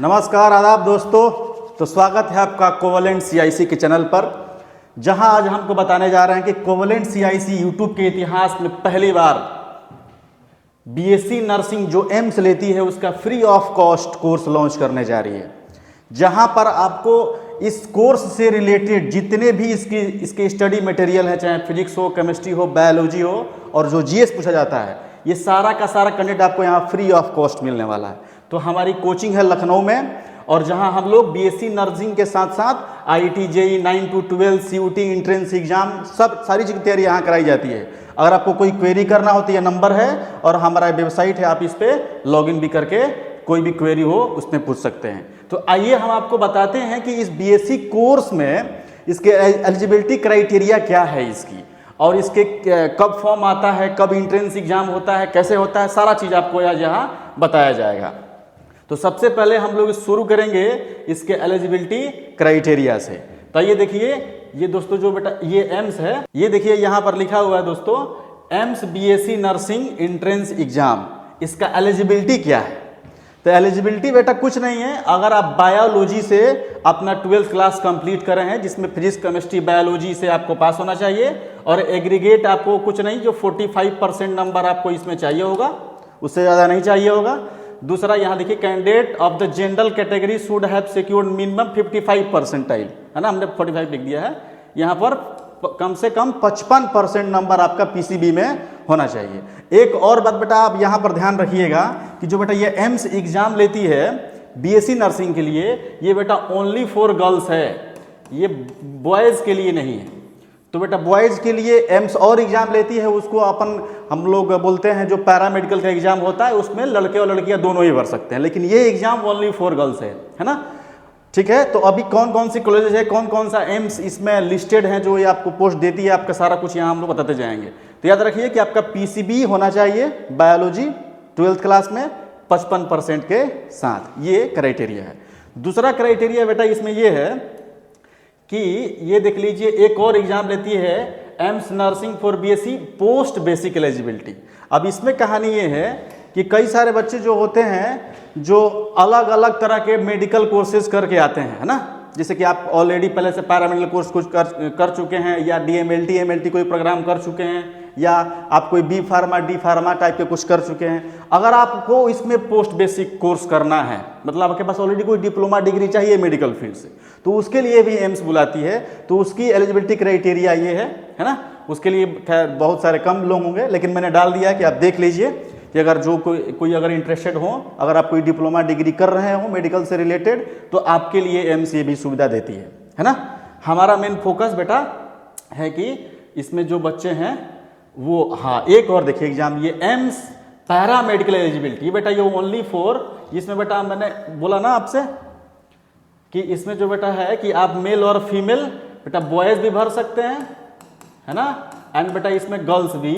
नमस्कार आदाब दोस्तों। तो स्वागत है आपका कोवलेंट सीआईसी के चैनल पर, जहां आज हमको बताने जा रहे हैं कि कोवलेंट सीआईसी यूट्यूब के इतिहास में पहली बार बीएससी नर्सिंग जो एम्स लेती है उसका free of cost course launch करने जा रही है, जहां पर आपको इस कोर्स से रिलेटेड जितने भी इसके स्टडी मटेरियल है, चाहे फिजिक्स हो, केमिस्ट्री हो, बायोलॉजी हो और जो जीएस पूछा जाता है, ये सारा का सारा कंटेंट आपको यहाँ फ्री ऑफ कॉस्ट मिलने वाला है। तो हमारी कोचिंग है लखनऊ में, और जहां हम लोग बीएससी नर्सिंग के साथ साथ IIT, JEE 9 to 12, CUET, entrance exam सारी चीज़ की तैयारी यहाँ कराई जाती है। अगर आपको कोई क्वेरी करना हो तो ये नंबर है और हमारा वेबसाइट है, आप इस पर लॉगिन भी करके कोई भी क्वेरी हो उसमें पूछ सकते हैं। तो आइए हम आपको बताते हैं कि इस बीएससी कोर्स में इसके एलिजिबिलिटी क्राइटेरिया क्या है इसकी, और इसके कब फॉर्म आता है, कब एंट्रेंस एग्जाम होता है, कैसे होता है, सारा चीज़ आपको आज यहाँ बताया जाएगा। तो सबसे पहले हम लोग शुरू करेंगे इसके एलिजिबिलिटी क्राइटेरिया से। तो ये देखिए, ये दोस्तों जो बेटा ये एम्स है, ये देखिए यहाँ पर लिखा हुआ है दोस्तों, AIIMS BSc nursing entrance exam. इसका एलिजिबिलिटी क्या है? तो एलिजिबिलिटी बेटा कुछ नहीं है, अगर आप बायोलॉजी से अपना 12th क्लास कंप्लीट कर रहे हैं, जिसमें फिजिक्स, केमिस्ट्री, बायोलॉजी से आपको पास होना चाहिए, और एग्रीगेट आपको कुछ नहीं, जो 45% नंबर आपको इसमें चाहिए होगा, उससे ज़्यादा नहीं चाहिए होगा। दूसरा यहाँ देखिए, candidate of the general category should have secured minimum 55 percentile, है ना, हमने 45 लिख दिया है। यहाँ पर कम से कम 55% नंबर आपका पीसीबी में होना चाहिए। एक और बात बेटा आप यहाँ पर ध्यान रखिएगा कि जो बेटा ये एम्स एग्जाम लेती है बीएससी नर्सिंग के लिए, ये बेटा ओनली फॉर गर्ल्स है, ये बॉयज़ के लिए नहीं है। तो बेटा बॉयज़ के लिए एम्स और एग्जाम लेती है, उसको हम लोग बोलते हैं जो पैरामेडिकल का एग्जाम होता है, उसमें लड़के और लड़कियां दोनों ही भर सकते हैं, लेकिन ये एग्जाम ओनली फॉर गर्ल्स है ना। ठीक है, तो अभी कौन कौन सी कॉलेजेस है, कौन कौन सा एम्स इसमें लिस्टेड है जो ये आपको पोस्ट देती है, आपका सारा कुछ यहाँ हम लोग बताते जाएंगे। तो याद रखिए कि आपका पीसीबी होना चाहिए बायोलॉजी 12th क्लास में 55% के साथ, ये क्राइटेरिया है। दूसरा क्राइटेरिया बेटा इसमें ये है कि ये देख लीजिए, एक और एग्जाम लेती है AIIMS nursing for BSc post basic eligibility. अब इसमें कहानी ये है कि कई सारे बच्चे जो होते हैं जो अलग अलग तरह के मेडिकल कोर्सेज करके आते हैं, है ना, जैसे कि आप ऑलरेडी पहले से पैरामेडिकल कोर्स कुछ कर चुके हैं, या डीएमएलटी एमएलटी कोई प्रोग्राम कर चुके हैं, या आप कोई B pharma D pharma type के कुछ कर चुके हैं। अगर आपको इसमें पोस्ट बेसिक कोर्स करना है, मतलब आपके पास ऑलरेडी कोई डिप्लोमा डिग्री चाहिए मेडिकल फील्ड से, तो उसके लिए भी एम्स बुलाती है। तो उसकी एलिजिबिलिटी क्राइटेरिया ये है ना। उसके लिए खैर बहुत सारे कम लोग होंगे, लेकिन मैंने डाल दिया कि आप देख लीजिए कि अगर जो कोई अगर इंटरेस्टेड हो, अगर आप कोई डिप्लोमा डिग्री कर रहे हो मेडिकल से रिलेटेड, तो आपके लिए एम्स ये भी सुविधा देती है ना। हमारा मेन फोकस बेटा है कि इसमें जो बच्चे हैं वो, हाँ एक और देखिए एग्जाम, ये एम्स पैरामेडिकल एलिजिबिलिटी, बेटा ये ओनली फॉर, इसमें बेटा मैंने बोला ना आपसे कि इसमें जो बेटा है कि आप मेल और फीमेल बेटा बॉयज भी भर सकते हैं, है ना, एंड बेटा इसमें गर्ल्स भी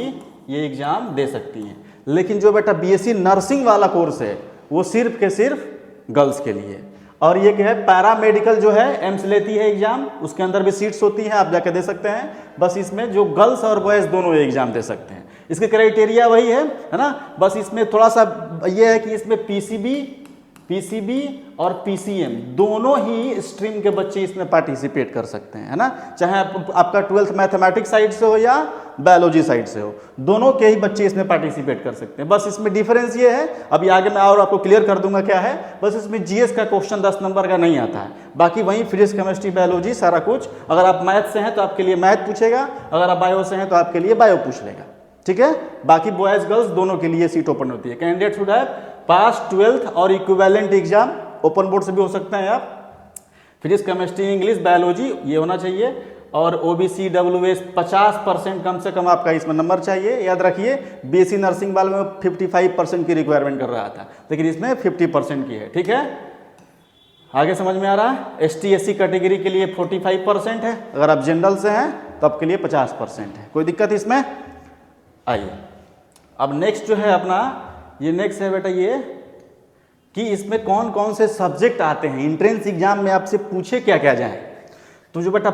ये एग्जाम दे सकती हैं। लेकिन जो बेटा बीएससी नर्सिंग वाला कोर्स है वो सिर्फ के सिर्फ गर्ल्स के लिए। और ये क्या है, पैरामेडिकल जो है एम्स लेती है एग्जाम, उसके अंदर भी सीट्स होती हैं, आप जाके दे सकते हैं। बस इसमें जो गर्ल्स और बॉयज दोनों एग्जाम दे सकते हैं, इसके क्राइटेरिया वही है ना। बस इसमें थोड़ा सा ये है कि इसमें पीसीबी और पीसीएम दोनों ही स्ट्रीम के बच्चे इसमें पार्टिसिपेट कर सकते हैं, है ना। चाहे आपका 12th मैथमेटिक्स साइड से हो या बायोलॉजी साइड से हो, दोनों के ही बच्चे इसमें पार्टिसिपेट कर सकते हैं। बस इसमें डिफरेंस ये है, अभी आगे मैं और आपको क्लियर कर दूंगा क्या है। बस इसमें जीएस का क्वेश्चन 10 नंबर का नहीं आता है, बाकी वहीं फिजिक्स, केमिस्ट्री, बायोलॉजी सारा कुछ। अगर आप मैथ से हैं तो आपके लिए मैथ पूछेगा, अगर आप बायो से हैं तो आपके लिए बायो पूछ लेगा, ठीक है। बाकी बॉयज गर्ल्स दोनों के लिए सीट ओपन होती है। Candidate should have pass 12th और इक्विवेलेंट एग्जाम, ओपन बोर्ड से भी हो सकते हैं आप, फिजिक्स, केमिस्ट्री, इंग्लिश, बायोलॉजी ये होना चाहिए। और ओबीसी, डब्ल्यूएस 50% कम से कम आपका इसमें नंबर चाहिए। याद रखिए बीएससी नर्सिंग वाले में 55% की रिक्वायरमेंट कर रहा था, लेकिन इसमें 50% की है, ठीक है। आगे समझ में आ रहा है। एसटी एससी कैटेगरी के लिए 45% है, अगर आप जनरल से हैं तो आपके लिए 50% है। कोई दिक्कत इसमें? आइए अब नेक्स्ट जो है अपना, ये नेक्स्ट है बेटा ये कि इसमें कौन कौन से सब्जेक्ट आते हैं एंट्रेंस एग्जाम में, आपसे पूछे क्या क्या जाए। तो जो बेटा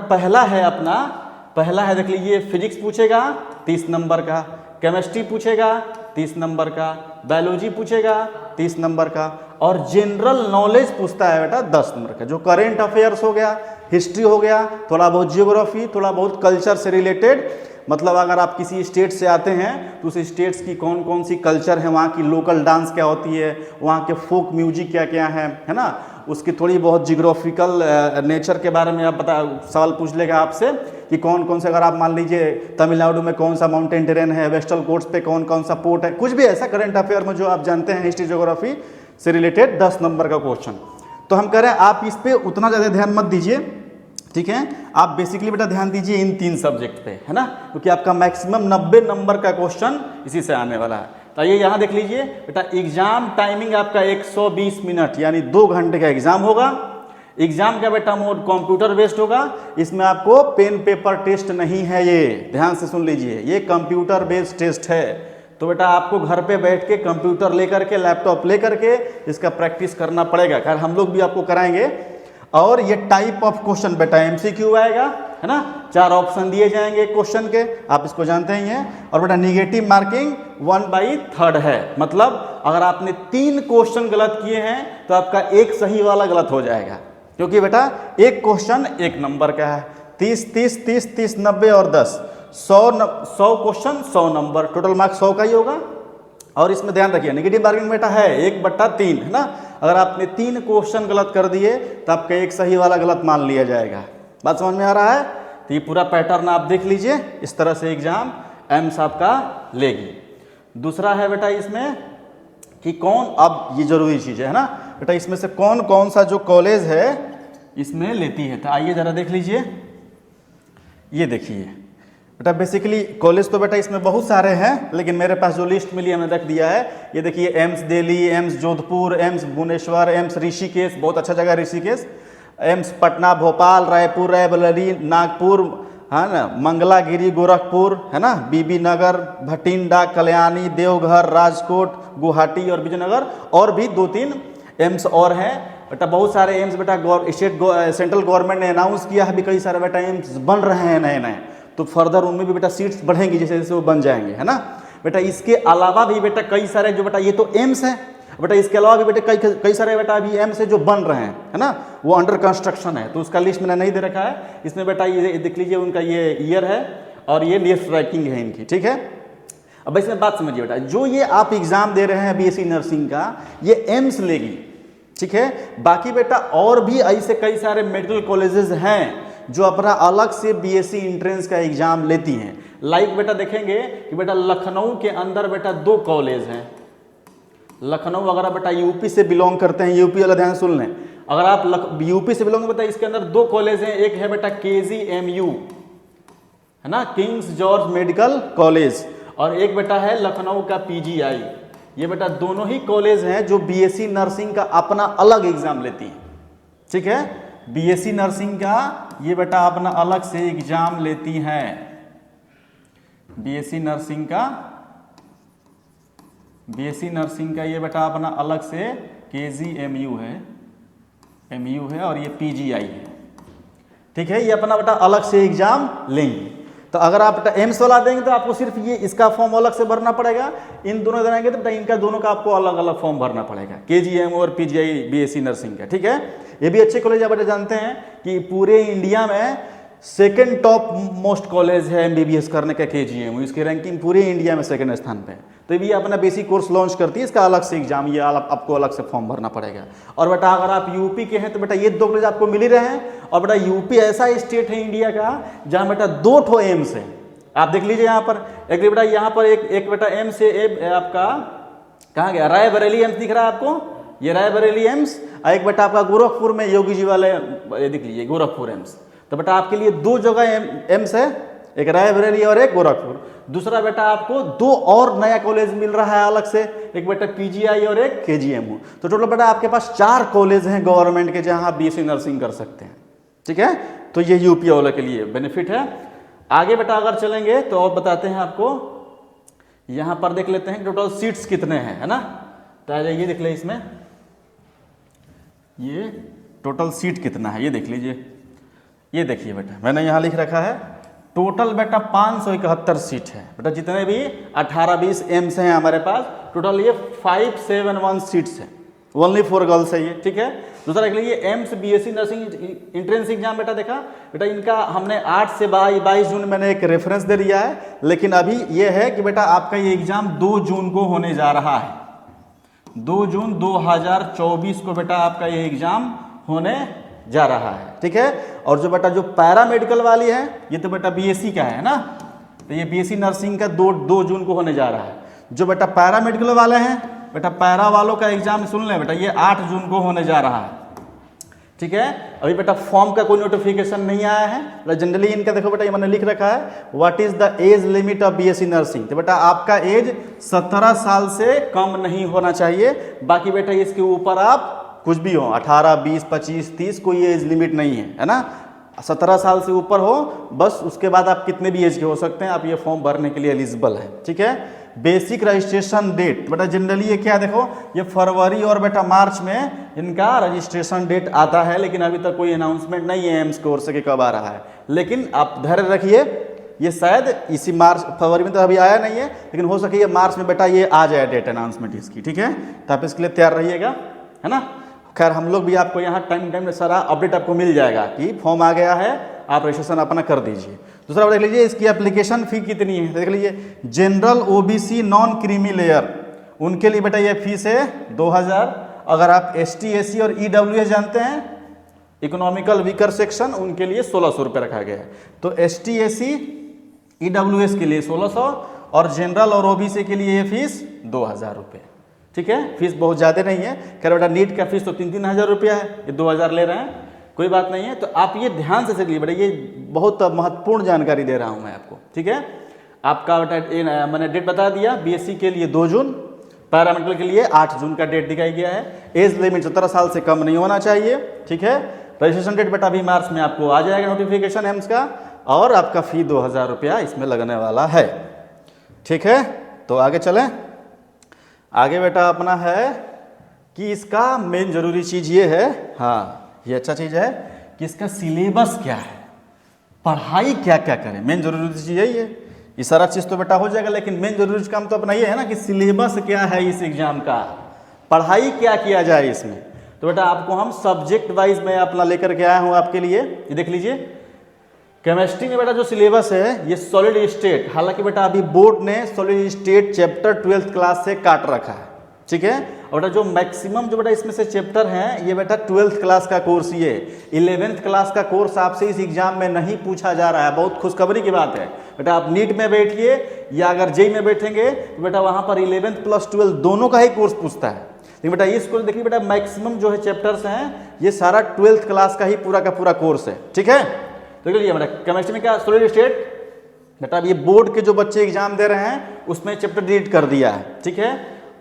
पहला है देख लीजिए, फिजिक्स पूछेगा 30 नंबर का, केमिस्ट्री पूछेगा 30 नंबर का, बायोलॉजी पूछेगा 30 नंबर का, और जनरल नॉलेज पूछता है बेटा 10 नंबर का, जो करेंट अफेयर्स हो गया, हिस्ट्री हो गया, थोड़ा बहुत जियोग्राफी, थोड़ा बहुत कल्चर से रिलेटेड, मतलब अगर आप किसी स्टेट से आते हैं तो उस स्टेट्स की कौन कौन सी कल्चर है, वहाँ की लोकल डांस क्या होती है, वहाँ के फोक म्यूजिक क्या क्या है ना, उसकी थोड़ी बहुत जियोग्राफिकल नेचर के बारे में आप सवाल पूछ लेगा आपसे कि कौन कौन से, अगर आप मान लीजिए तमिलनाडु में कौन सा माउंटेन टेरेन है, वेस्टर्न कोट्स पे कौन कौन सा पोर्ट है, कुछ भी ऐसा करंट अफेयर में जो आप जानते हैं हिस्ट्री ज्योग्राफी से रिलेटेड 10 नंबर का क्वेश्चन। तो हम कह रहे हैं आप इस पे उतना ज़्यादा ध्यान मत दीजिए, ठीक है, आप बेसिकली बेटा ध्यान दीजिए इन 3 सब्जेक्ट पे, है ना, क्योंकि आपका मैक्सिमम 90 नंबर का क्वेश्चन इसी से आने वाला है। तो ये यहाँ देख लीजिए बेटा, एग्जाम टाइमिंग आपका 120 मिनट यानी 2 घंटे का एग्जाम होगा। एग्जाम का बेटा मोड कंप्यूटर बेस्ड होगा, इसमें आपको पेन पेपर टेस्ट नहीं है, ये ध्यान से सुन लीजिए, ये कंप्यूटर बेस्ड टेस्ट है। तो बेटा आपको घर पे बैठ के कंप्यूटर लेकर के, लैपटॉप लेकर के इसका प्रैक्टिस करना पड़ेगा, खैर हम लोग भी आपको कराएंगे। और ये टाइप ऑफ क्वेश्चन बेटा एमसीक्यू आएगा, है ना, 4 ऑप्शन दिए जाएंगे क्वेश्चन के, आप इसको जानते ही हैं। और बेटा निगेटिव मार्किंग 1/3 है, मतलब अगर आपने 3 क्वेश्चन गलत किए हैं तो आपका एक सही वाला गलत हो जाएगा, क्योंकि बेटा एक क्वेश्चन 1 नंबर का है, 30 90 और 10 100 क्वेश्चन 100 नंबर, टोटल मार्क्स 100 का ही होगा। और इसमें ध्यान रखिए नेगेटिव मार्किंग बेटा है 1/3, है ना, अगर आपने 3 क्वेश्चन गलत कर दिए तो आपका एक सही वाला गलत मान लिया जाएगा। बात समझ में आ रहा है? तो ये पूरा पैटर्न आप देख लीजिए, इस तरह से एग्जाम एम्स आपका लेगी। दूसरा है बेटा इसमें कि कौन, अब ये जरूरी चीज़ है ना बेटा, इसमें से कौन कौन सा जो कॉलेज है इसमें लेती है। तो आइए ज़रा देख लीजिए, ये देखिए बेटा, बेसिकली कॉलेज तो बेटा इसमें बहुत सारे हैं, लेकिन मेरे पास जो लिस्ट मिली है मैंने रख दिया है। ये देखिए AIIMS Delhi, AIIMS Jodhpur, AIIMS Bhubaneswar, AIIMS Rishikesh, बहुत अच्छा जगह ऋषिकेश, एम्स पटना, भोपाल, रायपुर, रायबरेली, नागपुर, है ना, मंगलागिरी, गोरखपुर, है ना, बीबी नगर, भटिंडा, कल्याणी, देवघर, राजकोट, गुवाहाटी और विजयनगर, और भी 2-3 एम्स और हैं बेटा। बहुत सारे एम्स बेटा सेंट्रल गवर्नमेंट ने अनाउंस किया है भी, कई सारे बेटा एम्स बन रहे हैं नए नए, तो फर्दर उनमें भी बेटा सीट्स बढ़ेंगी जैसे जैसे वो बन जाएंगे, है ना बेटा। इसके अलावा भी बेटा कई सारे जो बेटा, ये तो एम्स है बेटा, इसके अलावा भी बेटा कई सारे बेटा अभी एम्स है जो बन रहे हैं, है ना, वो अंडर कंस्ट्रक्शन है, तो उसका लिस्ट मैंने नहीं दे रखा है। इसमें बेटा ये देख लीजिए, उनका ये ईयर है और ये लिस्ट रैंकिंग है इनकी, ठीक है। अब इसमें बात समझिए बेटा, जो ये आप एग्जाम दे रहे हैं बीएससी नर्सिंग का, ये एम्स लेगी, ठीक है। बाकी बेटा और भी ऐसे कई सारे मेडिकल कॉलेजेस हैं जो अपना अलग से बीएससी एंट्रेंस का एग्जाम लेती हैं। लाइक बेटा देखेंगे कि बेटा लखनऊ के अंदर बेटा 2 कॉलेज हैं। लखनऊ अगर बेटा यूपी से बिलोंग करते हैं, यूपी वाला ध्यान सुन लें, अगर आप यूपी से बिलोंग करते हैं, इसके अंदर 2 कॉलेज हैं, एक है बेटा KGMU, है ना, किंग्स जॉर्ज मेडिकल कॉलेज, और एक बेटा है लखनऊ का PGI। ये बेटा दोनों ही कॉलेज हैं जो बीएससी नर्सिंग का अपना अलग एग्जाम लेती हैं, ठीक है। बीएससी नर्सिंग का ये बेटा अपना अलग से एग्जाम लेती हैं, बीएससी नर्सिंग का ये बेटा अपना अलग से KGMU है, MU है, और ये PGI है, ठीक है। ये अपना बेटा अलग से एग्जाम लेंगे। तो अगर आप बेटा एम्स वाला देंगे तो आपको सिर्फ ये इसका फॉर्म अलग से भरना पड़ेगा, इन दोनों देंगे तो बेटा इनका दोनों का आपको अलग अलग फॉर्म भरना पड़ेगा, KGMU और PGI बीएससी नर्सिंग का, ठीक है। ये भी अच्छे कॉलेज आप बेटा जानते हैं कि पूरे इंडिया में सेकंड टॉप मोस्ट कॉलेज है एमबीबीएस करने का KGMU, इसकी रैंकिंग पूरे इंडिया में सेकंड स्थान पे है। तो ये भी अपना बेसिक कोर्स लॉन्च करती है, इसका अलग से एग्जाम, ये आपको अलग से फॉर्म भरना पड़ेगा। और बेटा अगर आप यूपी के हैं तो बेटा ये 2 कॉलेज आपको मिल ही रहे हैं। और बेटा यूपी ऐसा स्टेट है इंडिया का जहाँ बेटा 2 ठो एम्स है, आप देख लीजिए यहाँ पर एक बेटा, यहाँ पर एक बेटा एम्स है आपका, कहाँ गया, रायबरेली एम्स दिख रहा है आपको, ये रायबरेली एम्स, और एक बेटा आपका गोरखपुर में योगी जी वाले, ये देख लीजिए गोरखपुर एम्स। तो बेटा आपके लिए 2 जगह एम्स है, एक रायबरेली और एक गोरखपुर। दूसरा बेटा आपको 2 और नया कॉलेज मिल रहा है अलग से, एक बेटा PGI और एक KGMU। तो टोटल बेटा आपके पास 4 कॉलेज हैं गवर्नमेंट के जहां बीएससी नर्सिंग कर सकते हैं, ठीक है। तो ये यूपी वालों के लिए बेनिफिट है। आगे बेटा अगर चलेंगे तो और बताते हैं आपको, यहां पर देख लेते हैं टोटल सीट्स कितने हैं, है ना। तो आ जाइए देख ले, इसमें ये टोटल सीट कितना है ये देख लीजिए। ये देखिए बेटा मैंने यहाँ लिख रखा है, टोटल बेटा 571 सीट है बेटा, जितने भी 18-20 एम्स हैं हमारे पास, टोटल ये 571 सीट्स है। ओनली फॉर गर्ल्स है ये, ठीक है। दूसरा देख लीजिए AIIMS BSc nursing entrance exam बेटा देखा बेटा, इनका हमने 8 से 22 जून मैंने एक रेफरेंस दे दिया है, लेकिन अभी ये है कि बेटा आपका ये एग्जाम 2 जून को होने जा रहा है। 2 जून 2024 को बेटा आपका ये एग्जाम होने जा रहा है, ठीक है। और जो बेटा जो पैरामेडिकल वाली है ये तो बेटा बीएससी का है ना, तो ये बीएससी नर्सिंग का 2 जून को होने जा रहा है। जो बेटा पैरामेडिकल वाले हैं बेटा, पैरा वालों का एग्जाम सुन लें बेटा, ये 8 जून को होने जा रहा है, ठीक है। अभी बेटा फॉर्म का कोई नोटिफिकेशन नहीं आया है। जनरली इनका देखो बेटा, ये मैंने लिख रखा है what is the age limit of BSc nursing. तो बेटा आपका एज 17 साल से कम नहीं होना चाहिए। बाकी बेटा इसके ऊपर आप कुछ भी हो, 18, 20, 25, 30 कोई एज लिमिट नहीं है ना। 17 साल से ऊपर हो बस, उसके बाद आप कितने भी एज के हो सकते हैं, आप ये फॉर्म भरने के लिए एलिजिबल है, ठीक है। बेसिक रजिस्ट्रेशन डेट बेटा जनरली ये क्या देखो, ये फरवरी और बेटा मार्च में इनका रजिस्ट्रेशन डेट आता है, लेकिन अभी तक कोई अनाउंसमेंट नहीं है एम्स कोर्स के कब आ रहा है। लेकिन आप धैर्य रखिए, ये शायद इसी मार्च फरवरी में तो अभी आया नहीं है, लेकिन हो सके ये मार्च में बेटा ये आ जाए डेट अनाउंसमेंट इसकी, ठीक है। तो आप इसके लिए तैयार रहिएगा, है ना। खैर हम लोग भी आपको यहाँ टाइम सारा अपडेट आपको मिल जाएगा कि फॉर्म आ गया है, आप रजिस्ट्रेशन अपना कर दीजिए। दूसरा देख लीजिए इसकी एप्लीकेशन फ़ी कितनी है, देख लीजिए general OBC non creamy layer उनके लिए बेटा ये फीस है 2000। अगर आप एसटी एसी और ईडब्ल्यूएस जानते हैं इकोनॉमिकल वीकर सेक्शन, उनके लिए 1600 रुपये रखा गया है। तो एसटी एसी ईडब्ल्यूएस के लिए 1600 और जनरल और ओबीसी के लिए ये फीस 2000 रुपये, ठीक है। फीस बहुत ज़्यादा नहीं है। खैर बेटा नीट का फीस तो 3-3 हज़ार रुपया है, ये 2000 ले रहे हैं, कोई बात नहीं है। तो आप ये ध्यान से सीख लीजिए बेटा, ये बहुत महत्वपूर्ण जानकारी दे रहा हूँ मैं आपको, ठीक है। आपका बेटा मैंने डेट बता दिया, बीएससी के लिए 2 जून, पैरामेडिकल के लिए 8 जून का डेट दिखाई गया है। एज लिमिट 17 साल से कम नहीं होना चाहिए, ठीक है। रजिस्ट्रेशन डेट बेटा अभी मार्च में आपको आ जाएगा नोटिफिकेशन एम्स का, और आपका फी 2000 रुपया इसमें लगने वाला है, ठीक है। तो आगे चलें। आगे बेटा अपना है कि इसका मेन जरूरी चीज़ ये है, हाँ ये अच्छा चीज़ है कि इसका सिलेबस क्या है, पढ़ाई क्या क्या करें, मेन जरूरी चीज़ यही है। ये सारा चीज़ तो बेटा हो जाएगा, लेकिन मेन जरूरी काम तो अपना ये है ना कि सिलेबस क्या है इस एग्जाम का, पढ़ाई क्या किया जाए इसमें। तो बेटा आपको हम सब्जेक्ट वाइज मैं अपना लेकर के आया हूँ आपके लिए। ये देख लीजिए केमिस्ट्री में बेटा जो सिलेबस है ये सॉलिड स्टेट, हालांकि बेटा अभी बोर्ड ने solid state chapter 12th class से काट रखा है, ठीक है। और बेटा जो मैक्सिमम जो बेटा इसमें से चैप्टर हैं ये बेटा 12th क्लास का कोर्स, ये 11th क्लास का कोर्स आपसे इस एग्जाम में नहीं पूछा जा रहा है। बहुत खुशखबरी की बात है बेटा, आप नीट में बैठिए या अगर जेई में बैठेंगे तो बेटा वहाँ पर 11th + 12 दोनों का ही कोर्स पूछता है। लेकिन बेटा इस कोर्स देखिए बेटा मैक्सिमम जो है चैप्टर्स हैं ये सारा 12th क्लास का ही पूरा का पूरा कोर्स है, ठीक है। तो देखिए बेटा केमिस्ट्री में क्या सॉलिड स्टेट, बेटा अब ये बोर्ड के जो बच्चे एग्जाम दे रहे हैं उसमें चैप्टर डिलीट कर दिया है, ठीक है।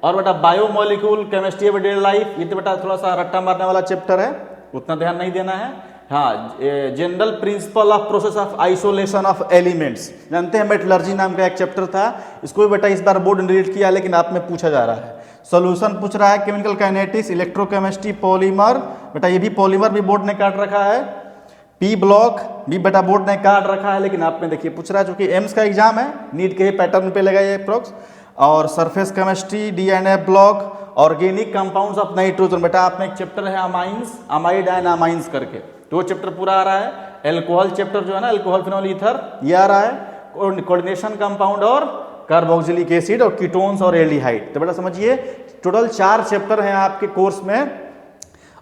और बेटा biomolecule chemistry of daily life, ये तो बेटा थोड़ा सा रट्टा मारने वाला चैप्टर है, उतना ध्यान नहीं देना है। हाँ general principle of process of isolation of elements, जानते हैं मेटलर्जी नाम का एक चैप्टर था, इसको भी बेटा इस बार बोर्ड ने डिलीट किया, लेकिन आप में पूछा जा रहा है। सोल्यूशन पूछ रहा है, केमिकल काइनेटिक्स, इलेक्ट्रोकेमिस्ट्री, पॉलीमर, बेटा ये भी पॉलीमर भी बोर्ड ने काट रखा है। पी ब्लॉक भी बेटा बोर्ड ने काट रखा है, लेकिन आप में देखिए पूछ रहा है, चूंकि एम्स का एग्जाम है नीट के ही पैटर्न पे लगा ये अप्रोक्स। और surface chemistry, DNA block, organic compounds of nitrogen, बेटा आप में एक चैप्टर है अमाइंस, अमाइड एंड अमाइंस करके, तो वो चैप्टर पूरा आ रहा है। एल्कोहल चैप्टर जो है ना, एल्कोहल फिनॉल ईथर, ये आ रहा है। कोऑर्डिनेशन कंपाउंड और कार्बोक्सिलिक एसिड और कीटोन्स और एल्डिहाइड, तो बेटा समझिए टोटल 4 चैप्टर हैं आपके कोर्स में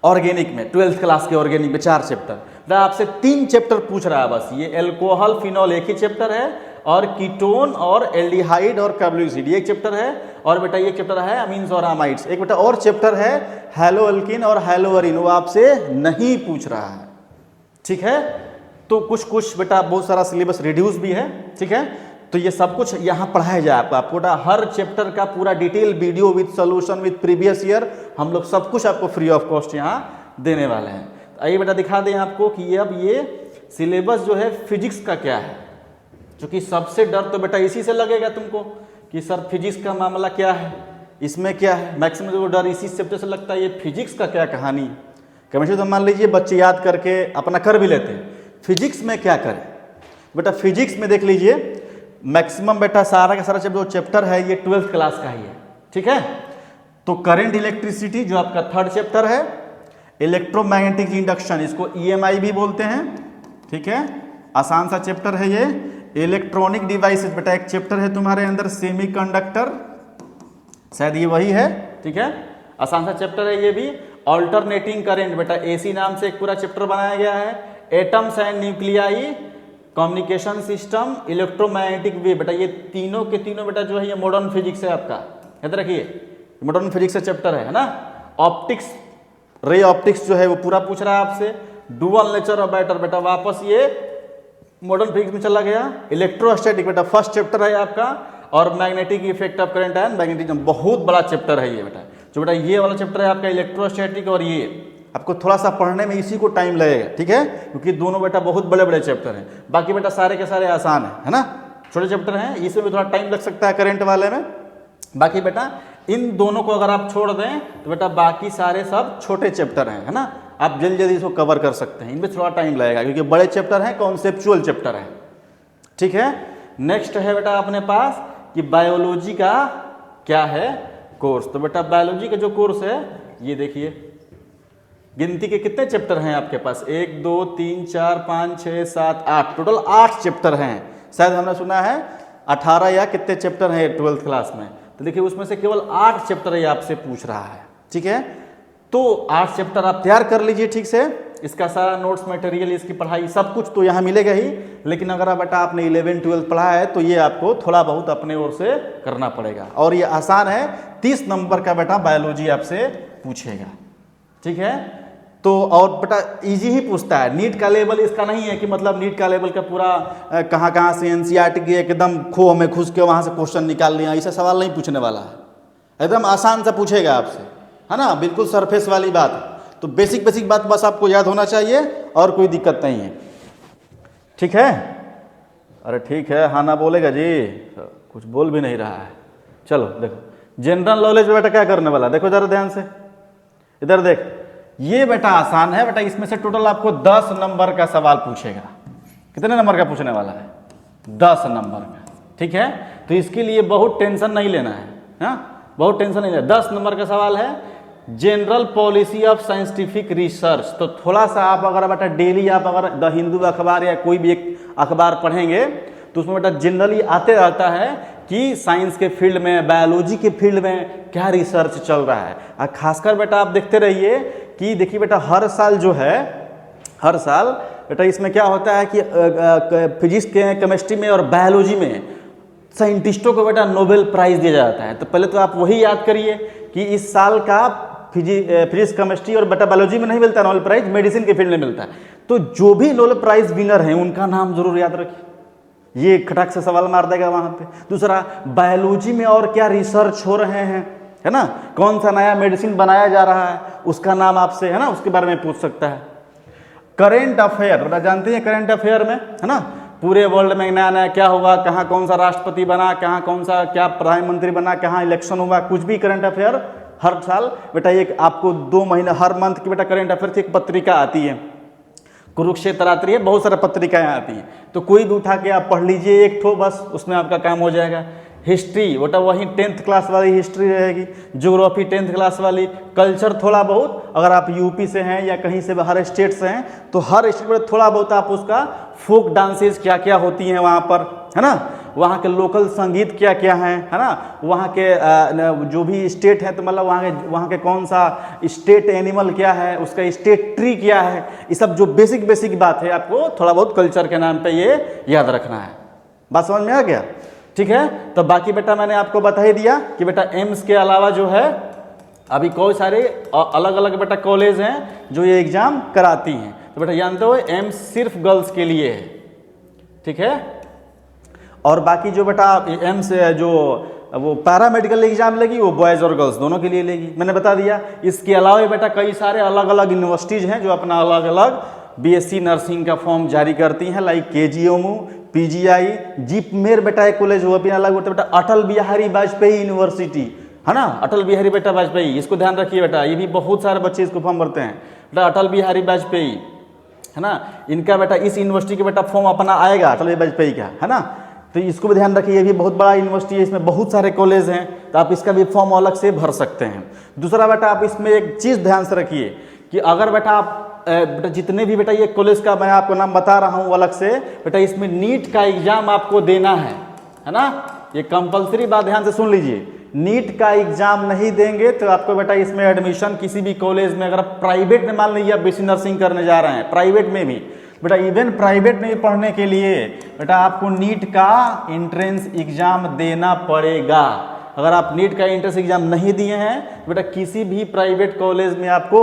ऑर्गेनिक में, 12th क्लास के ऑर्गेनिक में 4 चैप्टर। बेटा आपसे 3 चैप्टर पूछ रहा है बस, ये एल्कोहल फिनॉल एक ही चैप्टर है, और कीटोन और एल्डिहाइड और कार्बोक्सिलिक ये एक चैप्टर है, और बेटा ये चैप्टर है अमीन्स और अमाइड्स। एक बेटा और चैप्टर है हैलो अल्किन और हैलो अरीन, वो आपसे नहीं पूछ रहा है, ठीक है। तो कुछ बेटा बहुत सारा सिलेबस रिड्यूस भी है, ठीक है। तो ये सब कुछ यहाँ पढ़ाया जाए आपको बेटा, हर चैप्टर का पूरा detail video with solution with previous year, हम लोग सब कुछ आपको फ्री ऑफ कॉस्ट यहाँ देने वाले हैं। तो आइए बेटा दिखा दें आपको कि ये अब ये सिलेबस जो है फिजिक्स का क्या है, क्योंकि सबसे डर तो बेटा इसी से लगेगा तुमको कि सर फिजिक्स का मामला क्या है, इसमें क्या है, मैक्सिमम जो डर इसी चैप्टर से लगता है, ये फिजिक्स का क्या कहानी है। केमिस्ट्री तो मान लीजिए बच्चे याद करके अपना कर भी लेते हैं, फिजिक्स में क्या करें बेटा। फिजिक्स में देख लीजिए मैक्सिमम बेटा सारा का सारा जो चैप्टर है ये 12th क्लास का ही है, ठीक है। तो करंट इलेक्ट्रिसिटी जो आपका थर्ड चैप्टर है, इलेक्ट्रोमैग्नेटिक इंडक्शन, इसको ईएमआई भी बोलते हैं, ठीक है, आसान सा चैप्टर है ये। इलेक्ट्रॉनिक डिवाइसेस बेटा एक चैप्टर है तुम्हारे अंदर, सेमीकंडक्टर, शायद ये वही है, ठीक है, आसान सा चैप्टर है ये भी। ऑल्टरनेटिंग करंट बेटा एसी नाम से एक पूरा चैप्टर बनाया गया है। Atoms and nuclei, communication system, electromagnetic wave, बेटा ये तीनों के तीनों बेटा जो है ये मॉडर्न फिजिक्स है आपका, याद रखिए मॉडर्न फिजिक्स का चैप्टर है ना। ऑप्टिक्स, रे ऑप्टिक्स जो है वो पूरा पूछ रहा है आपसे। डुअल नेचर ऑफ मैटर बेटा वापस ये मॉडर्न फिजिक्स में चला गया। इलेक्ट्रोस्टैटिक बेटा फर्स्ट चैप्टर है आपका, और magnetic effect of current and magnetism, बहुत बड़ा चैप्टर है ये बेटा। जो बेटा ये वाला चैप्टर है आपका इलेक्ट्रोस्टैटिक, और ये आपको थोड़ा सा पढ़ने में इसी को टाइम लगेगा, ठीक है, क्योंकि दोनों बेटा बहुत बड़े बड़े चैप्टर हैं। बाकी बेटा सारे के सारे आसान है ना, छोटे चैप्टर हैं, इसमें भी थोड़ा टाइम लग सकता है करंट वाले में। बाकी बेटा इन दोनों को अगर आप छोड़ दें तो बेटा बाकी सारे सब छोटे चैप्टर हैं, है ना, आप जल्दी जल्दी इसको कवर कर सकते हैं। इनमें थोड़ा टाइम लगेगा क्योंकि बड़े चैप्टर हैं, कॉन्सेप्चुअल चैप्टर है, ठीक है। नेक्स्ट है बेटा अपने पास कि बायोलॉजी का क्या है कोर्स। तो बेटा बायोलॉजी का जो कोर्स है ये देखिए, गिनती के कितने चैप्टर हैं आपके पास, 1 2 3 4 5 6 7 8, टोटल 8 चैप्टर हैं। शायद हमने सुना है 18 या कितने चैप्टर हैं 12th क्लास में, तो देखिए उसमें से केवल 8 चैप्टर ये आपसे पूछ रहा है, ठीक है। तो 8 चैप्टर आप तैयार कर लीजिए ठीक से, इसका सारा नोट्स मटेरियल, इसकी पढ़ाई सब कुछ तो यहाँ मिलेगा ही, लेकिन अगर आप बेटा आपने 11 12 पढ़ा है तो ये आपको थोड़ा बहुत अपने ओर से करना पड़ेगा। और ये आसान है, 30 नंबर का बेटा बायोलॉजी आपसे पूछेगा, ठीक है। तो और बेटा इजी ही पूछता है, नीट का लेवल इसका नहीं है कि मतलब नीट का लेवल का पूरा कहाँ कहाँ से एनसीईआरटी के एकदम खो में घुस के वहाँ से क्वेश्चन निकाल लिया, ऐसा सवाल नहीं पूछने वाला है, एकदम आसान सा पूछेगा आपसे, है ना, बिल्कुल सरफेस वाली बात है। तो बेसिक बेसिक बात बस आपको याद होना चाहिए और कोई दिक्कत नहीं है, ठीक है। अरे ठीक है, हाँ ना बोलेगा जी, कुछ बोल भी नहीं रहा है। चलो देखो जनरल नॉलेज बेटा क्या करने वाला, देखो जरा ध्यान से, इधर देख, ये बेटा आसान है बेटा, इसमें से टोटल आपको 10 नंबर का सवाल पूछेगा। कितने नंबर का पूछने वाला है, 10 नंबर का, ठीक है। तो इसके लिए बहुत टेंशन नहीं लेना है, हाँ, बहुत टेंशन नहीं लेना। 10 नंबर का सवाल है, general policy of scientific research. तो थोड़ा सा आप अगर बेटा डेली आप अगर द हिंदू अखबार या कोई भी एक अखबार पढ़ेंगे तो उसमें बेटा जनरली आते रहता है कि साइंस के फील्ड में, बायोलॉजी के फील्ड में क्या रिसर्च चल रहा है। और खासकर बेटा आप देखते रहिए कि देखिए बेटा हर साल जो है, हर साल बेटा इसमें क्या होता है कि फिजिक्स के, केमिस्ट्री में और बायोलॉजी में साइंटिस्टों को बेटा नोबेल प्राइज दिया जाता है। तो पहले तो आप वही याद करिए कि इस साल का फिजिक्स, केमिस्ट्री और बेटा बायोलॉजी में नहीं मिलता नोबेल प्राइज, मेडिसिन के फील्ड में मिलता है। तो जो भी नोबेल प्राइज विनर हैं उनका नाम जरूर याद रखिए, ये खटक से सवाल मार देगा वहां पे। दूसरा, बायोलॉजी में और क्या रिसर्च हो रहे हैं, है ना, कौन सा नया मेडिसिन बनाया जा रहा है, उसका नाम आपसे, है ना, उसके बारे में पूछ सकता है। करेंट अफेयर बेटा जानते हैं, करेंट अफेयर में, है ना, पूरे वर्ल्ड में नया नया क्या हुआ, कहाँ कौन सा राष्ट्रपति बना, कहाँ कौन सा क्या प्रधानमंत्री बना, कहाँ इलेक्शन हुआ, कुछ भी करंट अफेयर हर साल बेटा एक आपको 2 महीने हर मंथ की बेटा करंट अफेयर की एक पत्रिका आती है, कुरुक्षेत्र आती है, बहुत सारी पत्रिकाएं आती हैं। तो कोई भी उठा के आप पढ़ लीजिए एक ठो, बस उसमें आपका काम हो जाएगा। हिस्ट्री बेटा वही 10th क्लास वाली हिस्ट्री रहेगी, ज्योग्राफी 10th क्लास वाली, कल्चर थोड़ा बहुत, अगर आप यूपी से हैं या कहीं से बाहर स्टेट से हैं तो हर स्टेट में थोड़ा बहुत आप उसका फोक डांसेस क्या क्या होती हैं वहाँ पर, है ना, वहाँ के लोकल संगीत क्या क्या हैं, है ना, वहाँ के जो भी स्टेट है तो मतलब वहाँ के कौन सा स्टेट एनिमल क्या है, उसका स्टेट ट्री क्या है, ये सब जो बेसिक बेसिक बात है आपको थोड़ा बहुत कल्चर के नाम पे ये याद रखना है। बात समझ में आ गया, ठीक है। तो बाकी बेटा मैंने आपको बता ही दिया कि बेटा एम्स के अलावा जो है अभी कई सारे अलग अलग बेटा कॉलेज हैं जो ये एग्जाम कराती हैं। तो बेटा जानते हो एम्स सिर्फ गर्ल्स के लिए है, ठीक है। और बाकी जो बेटा एम्स जो वो पैरामेडिकल एग्जाम लेगी वो बॉयज़ और गर्ल्स दोनों के लिए लेगी, मैंने बता दिया। इसके अलावा बेटा कई सारे अलग अलग यूनिवर्सिटीज़ हैं जो अपना अलग अलग बीएससी नर्सिंग का फॉर्म जारी करती हैं, लाइक केजीएमयू, पीजीआई, जीपमेर बेटा एक कॉलेज वो भी अलग होता है बेटा, अटल बिहारी वाजपेयी यूनिवर्सिटी, है ना, अटल बिहारी बेटा वाजपेयी, इसको ध्यान रखिए बेटा, ये भी बहुत सारे बच्चे इसको फॉर्म भरते हैं बेटा, अटल बिहारी वाजपेयी, है ना, इनका बेटा इस यूनिवर्सिटी के बेटा फॉर्म अपना आएगा अटल बिहारी वाजपेयी का, है ना। तो इसको भी ध्यान रखिए, ये भी बहुत बड़ा यूनिवर्सिटी है, इसमें बहुत सारे कॉलेज हैं, तो आप इसका भी फॉर्म अलग से भर सकते हैं। दूसरा बेटा आप इसमें एक चीज़ ध्यान से रखिए कि अगर बेटा आप बेटा जितने भी बेटा ये कॉलेज का मैं आपको नाम बता रहा हूँ अलग से, बेटा इसमें नीट का एग्जाम आपको देना है ना, ये कंपलसरी बात ध्यान से सुन लीजिए। नीट का एग्जाम नहीं देंगे तो आपको बेटा इसमें एडमिशन किसी भी कॉलेज में, अगर आप प्राइवेट में मान लीजिए आप बीएससी नर्सिंग करने जा रहे हैं, प्राइवेट में भी बेटा, इवन प्राइवेट में भी पढ़ने के लिए बेटा आपको नीट का एंट्रेंस एग्जाम देना पड़ेगा। अगर आप नीट का एंट्रेंस एग्जाम नहीं दिए हैं बेटा किसी भी प्राइवेट कॉलेज में आपको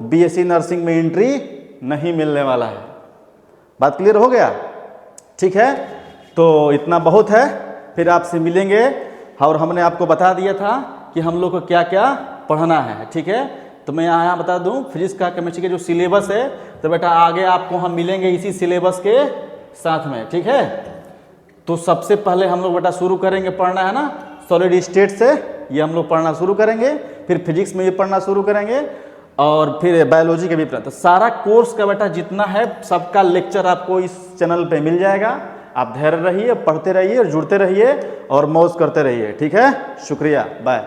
बीएससी नर्सिंग में एंट्री नहीं मिलने वाला है। बात क्लियर हो गया? ठीक है, तो इतना बहुत है, फिर आपसे मिलेंगे। और हमने आपको बता दिया था कि हम लोग को क्या क्या पढ़ना है, ठीक है। तो मैं यहाँ बता दूँ फिजिक्स का केमिस्ट्री के जो सिलेबस है, तो बेटा आगे आपको हम मिलेंगे इसी सिलेबस के साथ में, ठीक है। तो सबसे पहले हम लोग बेटा शुरू करेंगे पढ़ना है ना सॉलिड स्टेट से, ये हम लोग पढ़ना शुरू करेंगे, फिर फिजिक्स में ये पढ़ना शुरू करेंगे और फिर बायोलॉजी के भी पढ़ना। तो सारा कोर्स का बेटा जितना है सबका लेक्चर आपको इस चैनल पे मिल जाएगा। आप धैर्य रहिए, पढ़ते रहिए, जुड़ते रहिए और मौज करते रहिए, ठीक है। शुक्रिया, बाय।